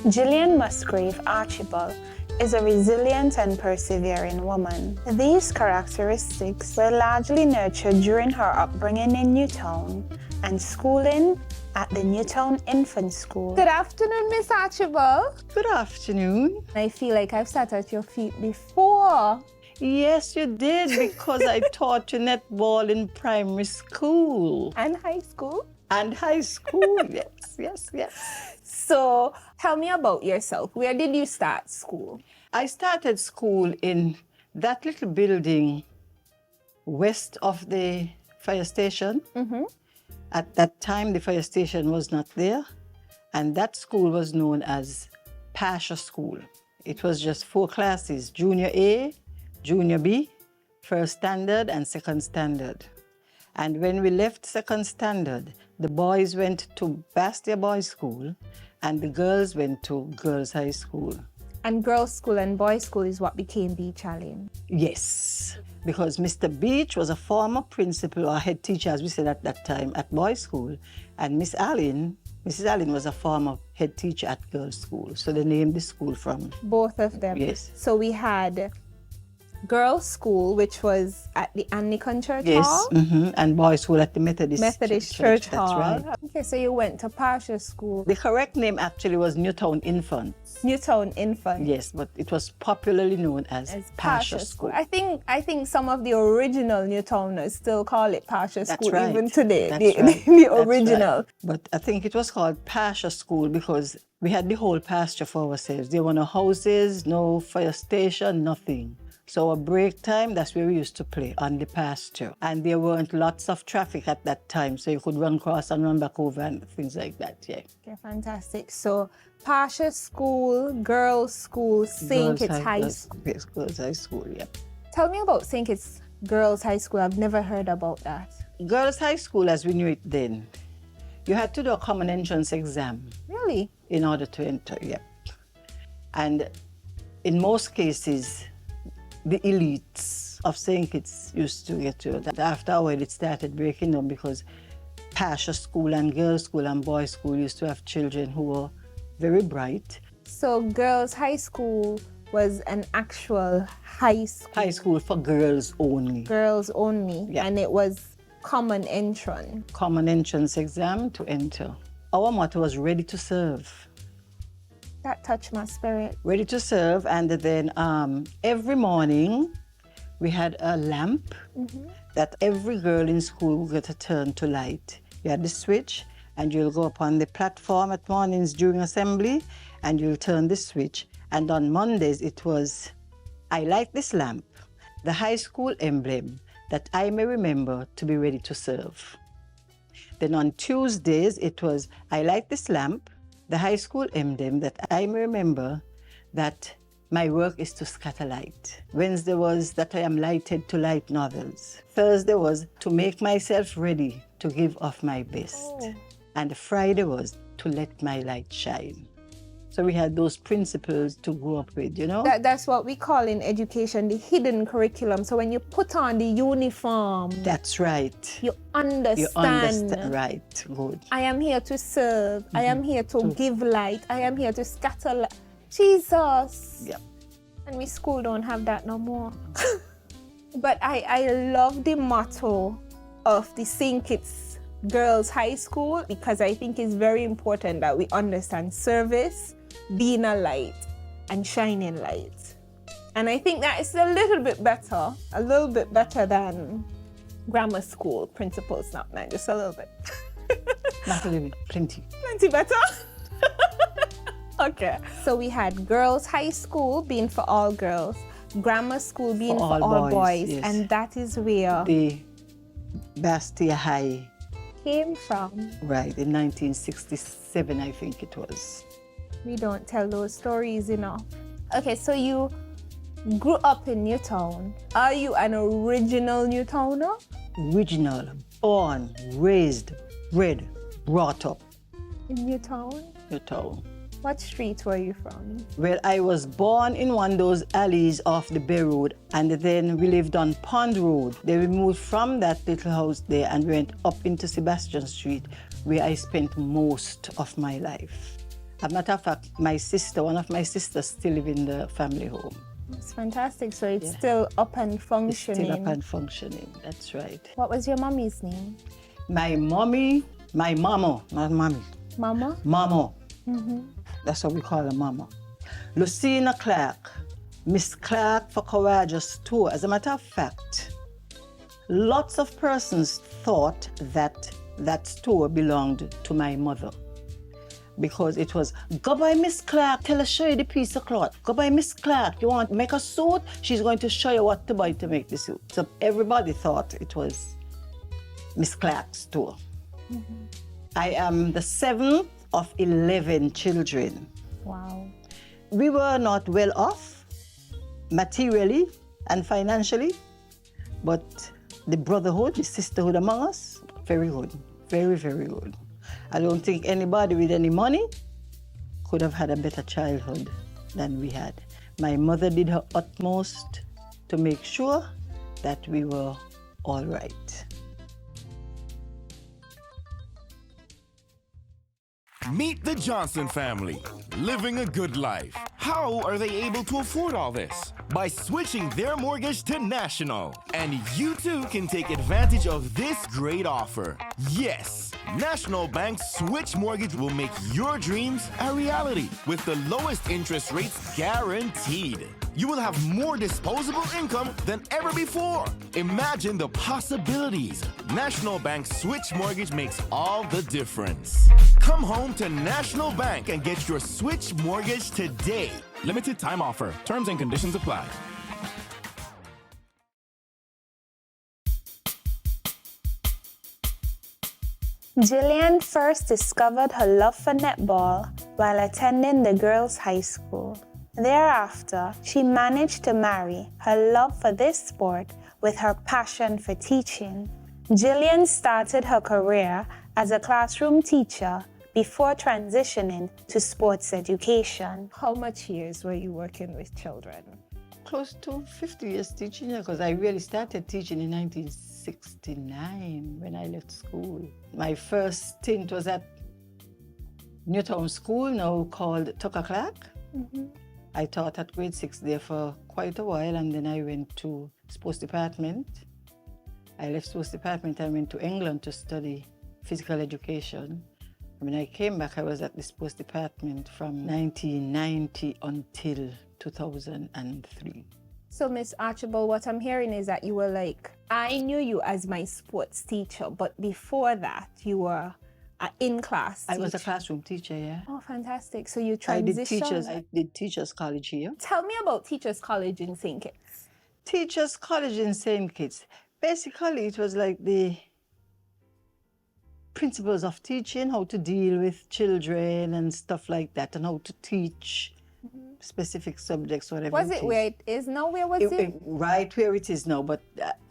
Jillian Musgrave-Archibald is a resilient and persevering woman. These characteristics were largely nurtured during her upbringing in Newtown and schooling at the Newtown Infant School. Good afternoon, Miss Archibald. Good afternoon. I feel like I've sat at your feet before. Yes, you did, because I taught you netball in primary school. And high school. And high school, yes. So tell me about yourself. Where did you start school? I started school in that little building west of the fire station. Mm-hmm. At that time, the fire station was not there, and that school was known as Pasha School. It was just 4 classes, Junior A, Junior B, First Standard, and Second Standard. And when we left Second Standard, the boys went to Bastia Boys School, and the girls went to Girls High School. And girls' school and boys' school is what became Beach Allen. Yes, because Mr. Beach was a former principal or head teacher, as we said at that time, at boys' school, and Mrs. Allen was a former head teacher at girls' school. So they named the school from Both of them. Yes. So we had girls' school, which was at the Anglican Church Hall. And boys' school at the Methodist Church That's Hall. right. Okay, so you went to Pasha School. The correct name actually was Newtown Infant. Newtown Infant. Yes, but it was popularly known as Pasha School. I think some of the original Newtowners still call it Pasha That's School right. even today. That's The right. That's original. right. But I think it was called Pasha School because we had the whole pasture for ourselves. There were no houses, no fire station, nothing. So our break time, that's where we used to play, on the pasture. And there weren't lots of traffic at that time, so you could run across and run back over and things like that, yeah. Okay, fantastic. So Pasha School, girls' school, St. Kitts High School. Yes, Girls High School, yeah. Tell me about St. Kitts Girls High School. I've never heard about that. Girls High School, as we knew it then, you had to do a common entrance exam. Really? In order to enter, yeah. And in most cases, the elites of St. Kitts used to get to it. After a while, it started breaking down because Pasha School and girls' school and boys' school used to have children who were very bright. So girls' high school was an actual high school. High school for girls only. Girls only. Yeah. And it was common entrance. Common entrance exam to enter. Our motto was ready to serve. That touched my spirit. Ready to serve, and then every morning we had a lamp that every girl in school would get a turn to light. You had the switch, and you'll go up on the platform at mornings during assembly, and you'll turn the switch. And on Mondays it was, I light this lamp, the high school emblem, that I may remember to be ready to serve. Then on Tuesdays it was, I light this lamp, the high school emblem, that I may remember that my work is to scatter light. Wednesday was that I am lighted to light novels. Thursday was to make myself ready to give of my best. Oh. And Friday was to let my light shine. So we had those principles to grow up with, you know? That's what we call in education the hidden curriculum. So when you put on the uniform, That's right. you understand. You understand, right, good. I am here to serve. I am here to give light. I am here to scatter light. Jesus. Yeah. And we school don't have that no more. But I love the motto of the St. Kitts Girls High School because I think it's very important that we understand service, being a light, and shining light. And I think that is a little bit better than grammar school principals, not just a little bit. Not a little, plenty. Plenty better. Okay. So we had girls' high school being for all girls, grammar school being for all boys, yes. and that is where The Bastia High, came from. right, in 1967, I think it was. We don't tell those stories enough. Okay, so you grew up in Newtown. Are you an original Newtowner? Original, born, raised, bred, brought up, In Newtown? Newtown. What street were you from? Well, I was born in one of those alleys off the Bay Road, and then we lived on Pond Road. Then we moved from that little house there and went up into Sebastian Street, where I spent most of my life. As a matter of fact, one of my sisters still live in the family home. It's fantastic. So it's still up and functioning. It's still up and functioning, that's right. What was your mommy's name? My mama, not mommy. Mama? Mama. That's what we call her, mama. Lucina Clark, Miss Clark for Courageous Tour. As a matter of fact, lots of persons thought that that store belonged to my mother, because it was, go by Miss Clark, tell her show you the piece of cloth. Go by Miss Clark, you want to make a suit? She's going to show you what to buy to make the suit. So everybody thought it was Miss Clark's store. I am the 7th of 11 children. Wow. We were not well off materially and financially, but the brotherhood, the sisterhood among us, very good, very, very good. I don't think anybody with any money could have had a better childhood than we had. My mother did her utmost to make sure that we were all right. Meet the Johnson family, living a good life. How are they able to afford all this? By switching their mortgage to National. And you too can take advantage of this great offer. Yes, National Bank's Switch Mortgage will make your dreams a reality with the lowest interest rates guaranteed. You will have more disposable income than ever before. Imagine the possibilities. National Bank Switch Mortgage makes all the difference. Come home to National Bank and get your Switch Mortgage today. Limited time offer. Terms and conditions apply. Jillian first discovered her love for netball while attending the girls' high school. Thereafter, she managed to marry her love for this sport with her passion for teaching. Jillian started her career as a classroom teacher before transitioning to sports education. How much years were you working with children? Close to 50 years teaching, because I really started teaching in 1969 when I left school. My first stint was at Newtown School, now called Tucker Clark. I taught at grade 6 there for quite a while, and then I went to sports department. I left sports department and went to England to study physical education. When I came back, I was at the sports department from 1990 until 2003. So, Miss Archibald, what I'm hearing is that you were like, I knew you as my sports teacher, but before that, you were an in-class teacher. I was a classroom teacher, yeah. Oh, fantastic. So you transitioned. I did Teachers College here. Tell me about Teachers College in St. Kitts. Teachers College in St. Kitts. Basically, it was like the principles of teaching, how to deal with children and stuff like that, and how to teach specific subjects, whatever. Was it where it is now? Where was it? Right where it is now, but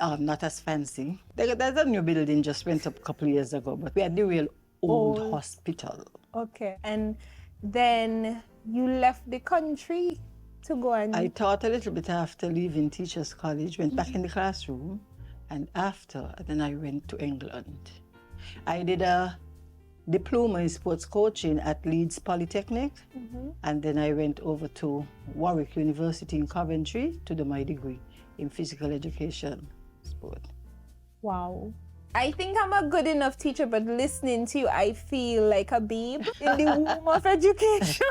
not as fancy. There's a new building just went up a couple of years ago, but we had the real old hospital. Okay. And then you left the country to go and... I taught a little bit after leaving Teachers College, went back in the classroom, and after, then I went to England. I did a diploma in sports coaching at Leeds Polytechnic, and then I went over to Warwick University in Coventry to do my degree in physical education sport. Wow. I think I'm a good enough teacher, but listening to you, I feel like a babe in the womb of education.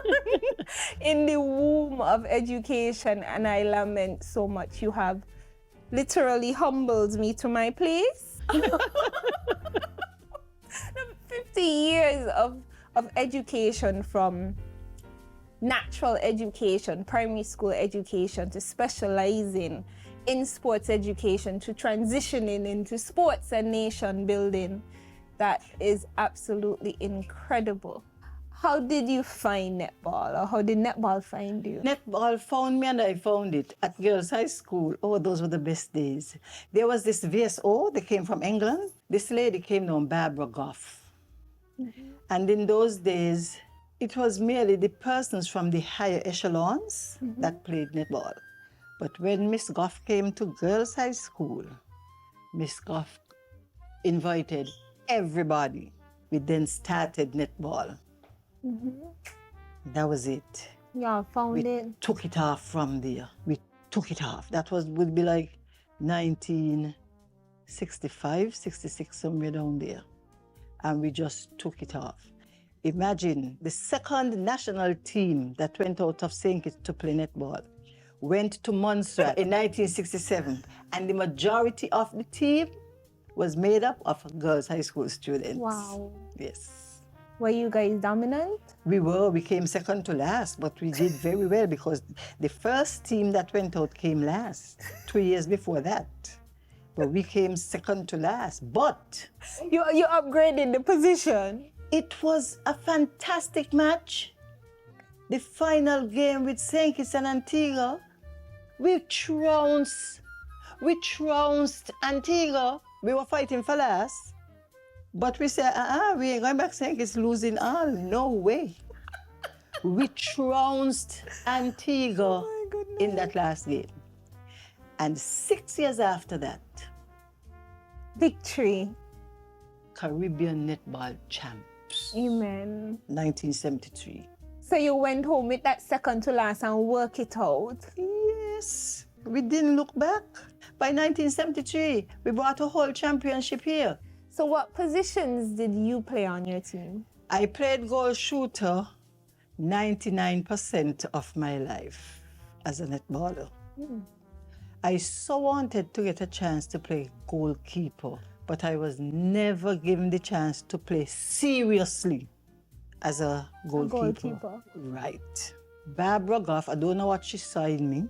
In the womb of education, and I lament so much. You have literally humbled me to my place. 50 years of education, from natural education, primary school education, to specializing in sports education, to transitioning into sports and nation building. That is absolutely incredible. How did you find netball, or how did netball find you? Netball found me and I found it at girls' high school. Oh, those were the best days. There was this VSO that came from England. This lady came down, Barbara Goff. And in those days, it was merely the persons from the higher echelons that played netball. But when Miss Goff came to girls' high school, Miss Goff invited everybody. We then started netball. That was it. Y'all found We it. took it off from there. We took it off. That would be like 1965, 66, somewhere down there. And we just took it off. Imagine the second national team that went out of St. Kitts to play netball went to Montserrat in 1967, and the majority of the team was made up of girls' high school students. Wow. Yes. Were you guys dominant? We came second to last, but we did very well because the first team that went out came last 2 years before that. But we came second to last. But You upgraded the position. it was a fantastic match. The final game with St. Kitts and Antigua, we trounced Antigua. We were fighting for last. But we said, we ain't going back St. Kitts losing all. No way. We trounced Antigua in that last game. And 6 years after that, Victory. Caribbean netball champs, Amen. 1973. So you went home with that second to last and work it out. Yes, we didn't look back. By 1973, we brought a whole championship here. So what positions did you play on your team? I played goal shooter 99% of my life as a netballer. I so wanted to get a chance to play goalkeeper, but I was never given the chance to play seriously as a goalkeeper. Right. Barbara Goff, I don't know what she saw in me.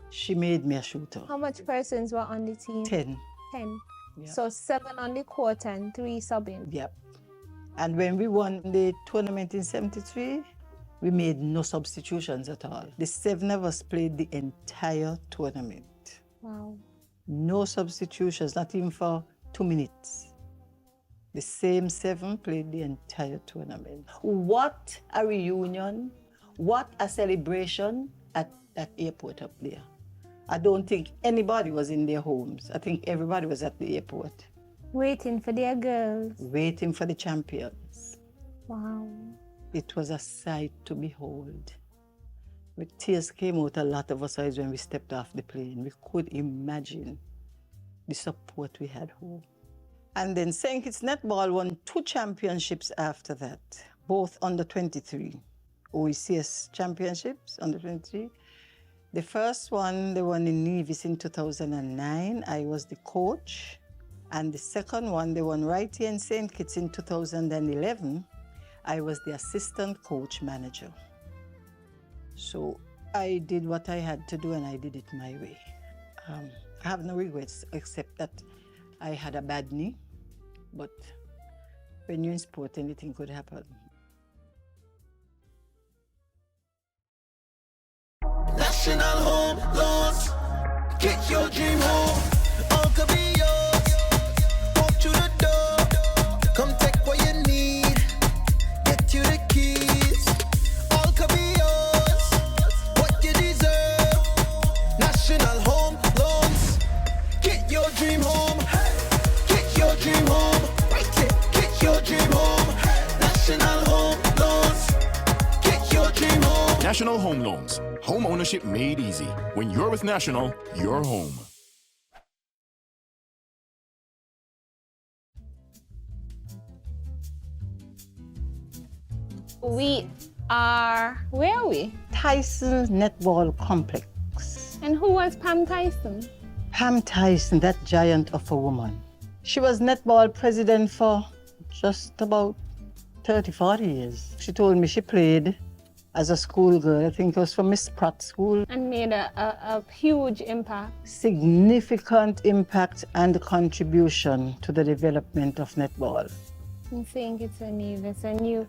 She made me a shooter. How much persons were on the team? 10. 10. Yep. So 7 on the court and 3 subbing. Yep. And when we won the tournament in 73, we made no substitutions at all. The 7 of us played the entire tournament. Wow. No substitutions, not even for 2 minutes. The same 7 played the entire tournament. What a reunion, what a celebration at that airport up there. I don't think anybody was in their homes. I think everybody was at the airport. Waiting for their girls. Waiting for the champions. Wow. It was a sight to behold. With tears came out a lot of us eyes when we stepped off the plane. We could imagine the support we had home. And then St. Kitts Netball won 2 championships after that, both under 23. OECS championships, under 23. The first one, they won in Nevis in 2009. I was the coach. And the second one, they won right here in St. Kitts in 2011. I was the assistant coach manager. So I did what I had to do and I did it my way. I have no regrets except that I had a bad knee. But when you're in sport, anything could happen. National Home Loans. Get your dream home. All could be yours. Walk through the door. Come take what you need. Get you the keys. All could be yours. What you deserve. National Home Loans. Get your dream home. Get your dream home. Right it. Get your dream home. National Home Loans. Get your dream home. National Home Loans. Home ownership made easy. When you're with National, you're home. We are, where are we? Tyson Netball Complex. And who was Pam Tyson? Pam Tyson, that giant of a woman. She was netball president for just about 30, 40 years. She told me she played as a schoolgirl. I think it was from Miss Pratt School. And made a huge impact. Significant impact and contribution to the development of netball. I think it's a Nevis. And you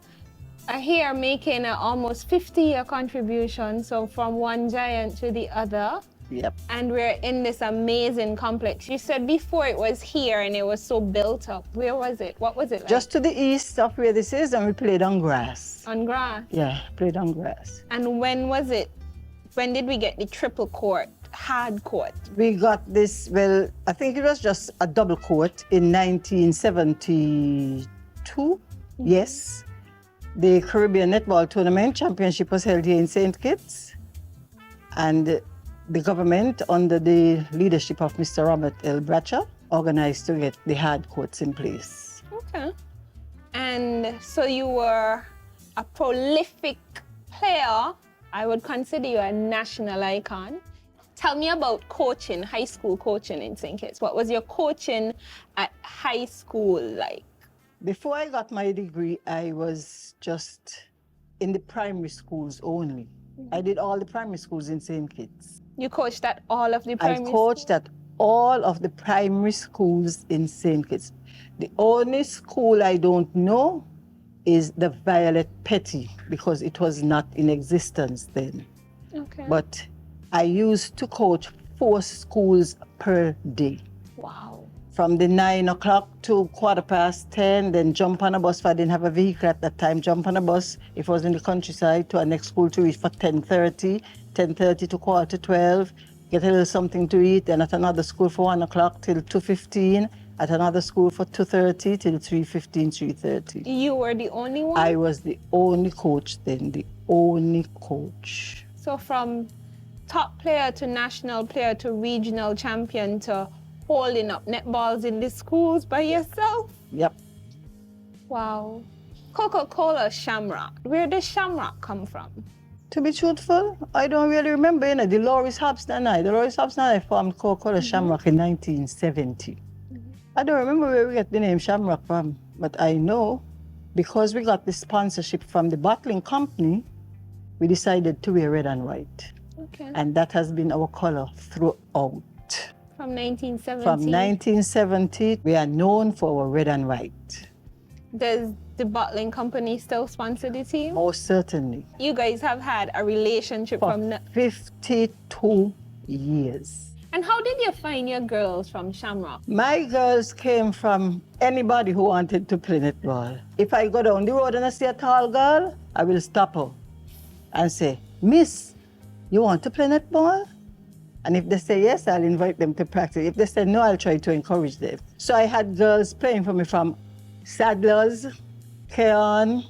are here making an almost 50-year contribution. So from one giant to the other. Yep. And we're in this amazing complex. You said before it was here and it was so built up. Where was it? What was it like? Just to the east of where this is, and we played on grass. On grass? Yeah, played on grass. And when was it? When did we get the triple court, hard court? We got this, well, I think it was just a double court in 1972. Yes. The Caribbean Netball Tournament Championship was held here in St. Kitts, and the government, under the leadership of Mr. Robert L. Bradshaw, organized to get the hard courts in place. Okay. And so you were a prolific player. I would consider you a national icon. Tell me about coaching, high school coaching in St. Kitts. What was your coaching at high school like? Before I got my degree, I was just in the primary schools only. I did all the primary schools in St. Kitts. You coached at all of the primary I coached at all of the primary schools in St. Kitts. The only school I don't know is the Violet Petty, because it was not in existence then. Okay. But I used to coach 4 schools per day. Wow. From the 9 o'clock to 10:15, then jump on a bus. If I didn't have a vehicle at that time, jump on a bus, if I was in the countryside, to our next school to reach for 10:30, 10:30 to 11:45, get a little something to eat, and at another school for 1 o'clock till 2:15, at another school for 2:30 till 3:15, 3:30. You were the only one? I was the only coach then, the only coach. So from top player to national player to regional champion to holding up netballs in the schools by yourself? Yep. Wow. Coca-Cola Shamrock. Where does Shamrock come from? To be truthful, I don't really remember, you know, the Loris Hobson and I formed Coca-Cola Shamrock in 1970. I don't remember where we got the name Shamrock from, but I know because we got the sponsorship from the bottling company, we decided to wear red and white. Okay. And that has been our color throughout. From 1970? From 1970, we are known for our red and white. Does the bottling company still sponsor the team? Most certainly. You guys have had a relationship For from... 52 years. And how did you find your girls from Shamrock? My girls came from anybody who wanted to play netball. If I go down the road and I see a tall girl, I will stop her and say, "Miss, you want to play netball?" And if they say yes, I'll invite them to practice. If they say no, I'll try to encourage them. So I had girls playing for me from Sadlers, Keon,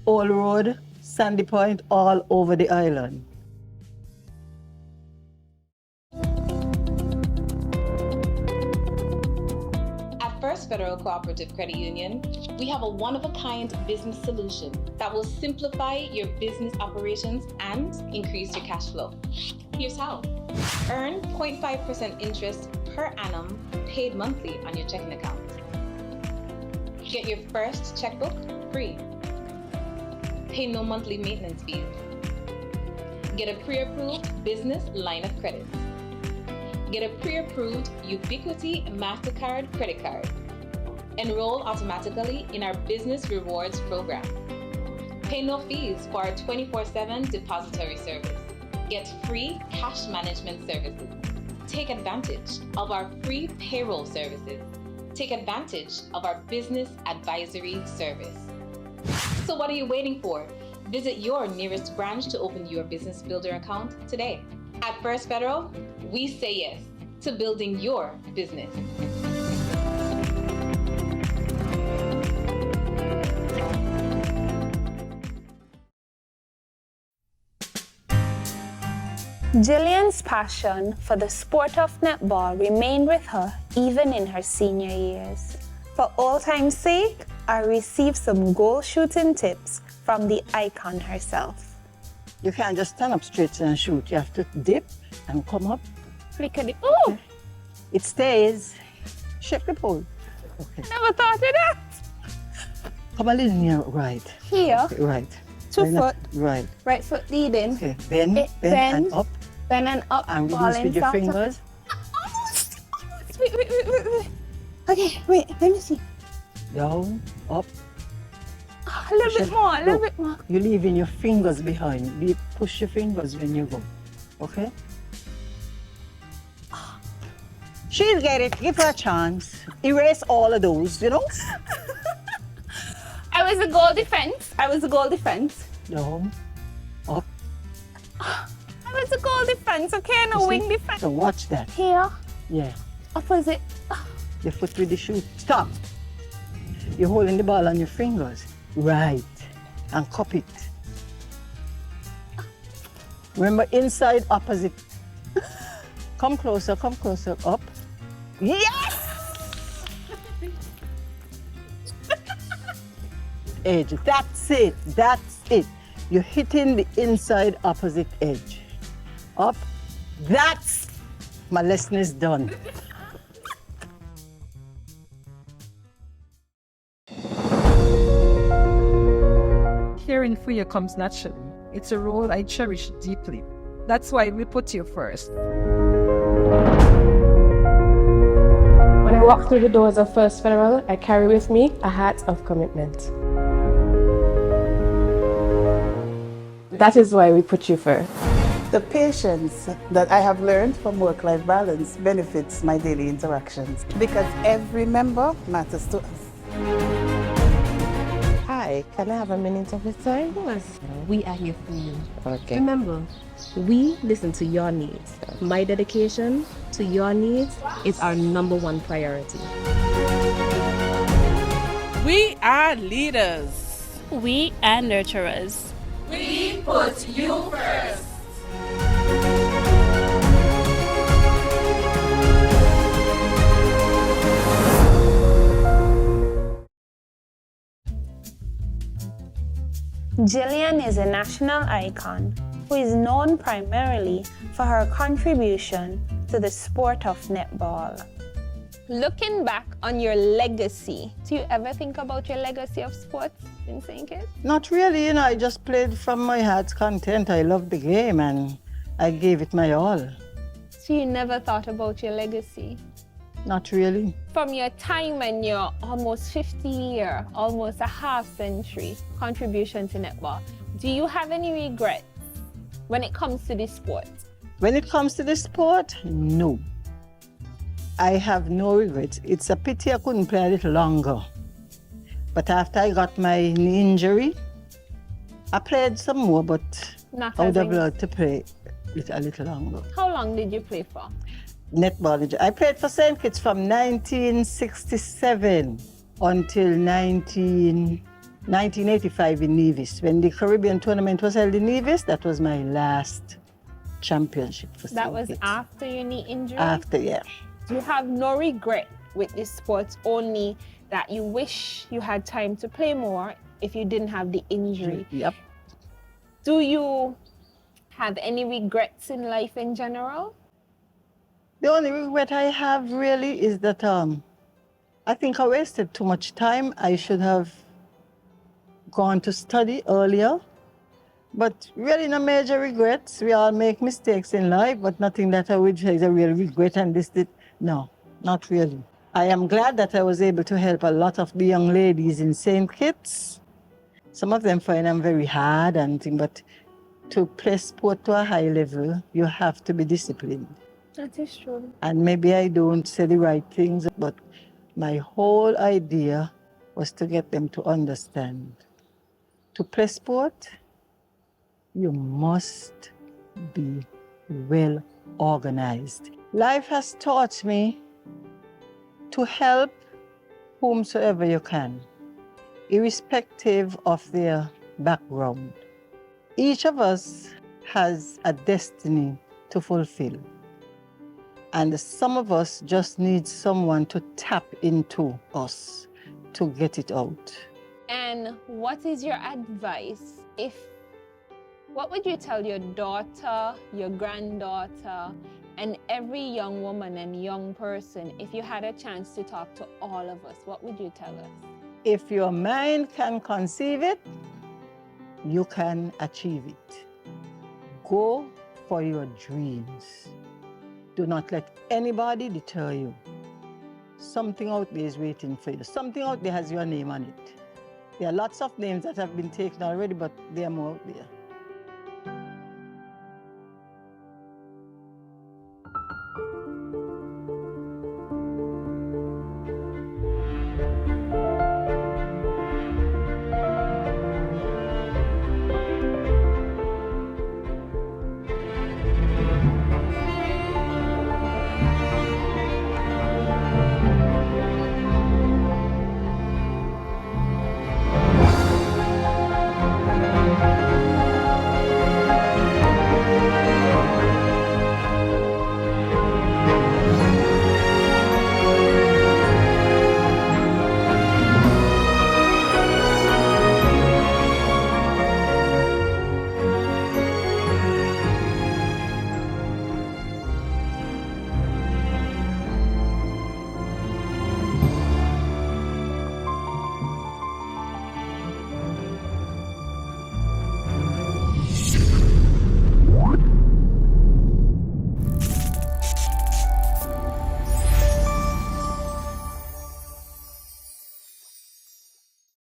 Old Road, Sandy Point, all over the island. First Federal Cooperative Credit Union, we have a one-of-a-kind business solution that will simplify your business operations and increase your cash flow. Here's how. Earn 0.5% interest per annum paid monthly on your checking account. Get your first checkbook free. Pay no monthly maintenance fees. Get a pre-approved business line of credit. Get a pre-approved Ubiquity MasterCard credit card. Enroll automatically in our Business Rewards program. Pay no fees for our 24/7 depository service. Get free cash management services. Take advantage of our free payroll services. Take advantage of our business advisory service. So what are you waiting for? Visit your nearest branch to open your Business Builder account today. At First Federal, we say yes to building your business. Jillian's passion for the sport of netball remained with her even in her senior years. For old time's sake, I received some goal shooting tips from the icon herself. You can't just stand up straight and shoot. You have to dip and come up. Look at it. Oh, It stays. Shake the pole. Okay. never thought of that. Come a little near. Right. Here, Right. 2 Right now. foot, Right. right foot leading. Okay. Bend, It bend, and bends. up. Bend and up, And ball release with your soft. fingers. Almost. Wait. Okay, wait, let me see. Down, up. A little bit more, a little bit more. You're leaving your fingers behind. Push your fingers when you go. Okay? She'll get it. Give her a chance. Erase all of those, you know? I was a goal defense. Down, up. I was a goal defense, okay? No You see? wing defense. So watch that. Here, Yeah. opposite. Your foot with the shoe. Stop. You're holding the ball on your fingers. Right. and cup it. Remember, inside, opposite. Come closer, up. Yes! Edge, that's it. You're hitting the inside opposite edge. Up, that's, my lesson is done. Caring for you comes naturally. It's a role I cherish deeply. That's why we put you first. When I walk through the doors of First Federal, I carry with me a heart of commitment. That is why we put you first. The patience that I have learned from work-life balance benefits my daily interactions because every member matters to us. Hi, can I have a minute of your time? Of course, we are here for you. Okay. Remember, we listen to your needs. My dedication to your needs is our #1 priority. We are leaders. We are nurturers. We put you first. Jillian is a national icon who is known primarily for her contribution to the sport of netball. Looking back on your legacy, do you ever think about your legacy of sports in St. Kitts? Not really, I just played from my heart's content. I loved the game and I gave it my all. So you never thought about your legacy? Not really. From your time and your almost 50-year, almost a half-century contribution to netball, do you have any regrets when it comes to this sport? When it comes to the sport, no. I have no regrets. It's a pity I couldn't play a little longer. But after I got my knee injury, I played some more, but I would have loved to play a little longer. How long did you play for? Netball. I played for St. Kitts from 1967 until 1985 in Nevis. When the Caribbean tournament was held in Nevis, that was my last championship for St. That was Kitts. after your knee injury? After, yeah. You have no regret with this sport, only that you wish you had time to play more if you didn't have the injury. Yep. Do you have any regrets in life in general? The only regret I have really is that I think I wasted too much time. I should have gone to study earlier. But really no major regrets. We all make mistakes in life, but nothing that I would say is a real regret and this did. No, not really. I am glad that I was able to help a lot of the young ladies in St. Kitts. Some of them find I'm very hard and things, but to play sport to a high level, you have to be disciplined. That is true. And maybe I don't say the right things, but my whole idea was to get them to understand. To play sport, you must be well organized. Life has taught me to help whomsoever you can, irrespective of their background. Each of us has a destiny to fulfill. And some of us just need someone to tap into us to get it out. And what is your advice what would you tell your daughter, your granddaughter, and every young woman and young person if you had a chance to talk to all of us? What would you tell us? If your mind can conceive it, you can achieve it. Go for your dreams. Do not let anybody deter you. Something out there is waiting for you. Something out there has your name on it. There are lots of names that have been taken already, but there are more out there.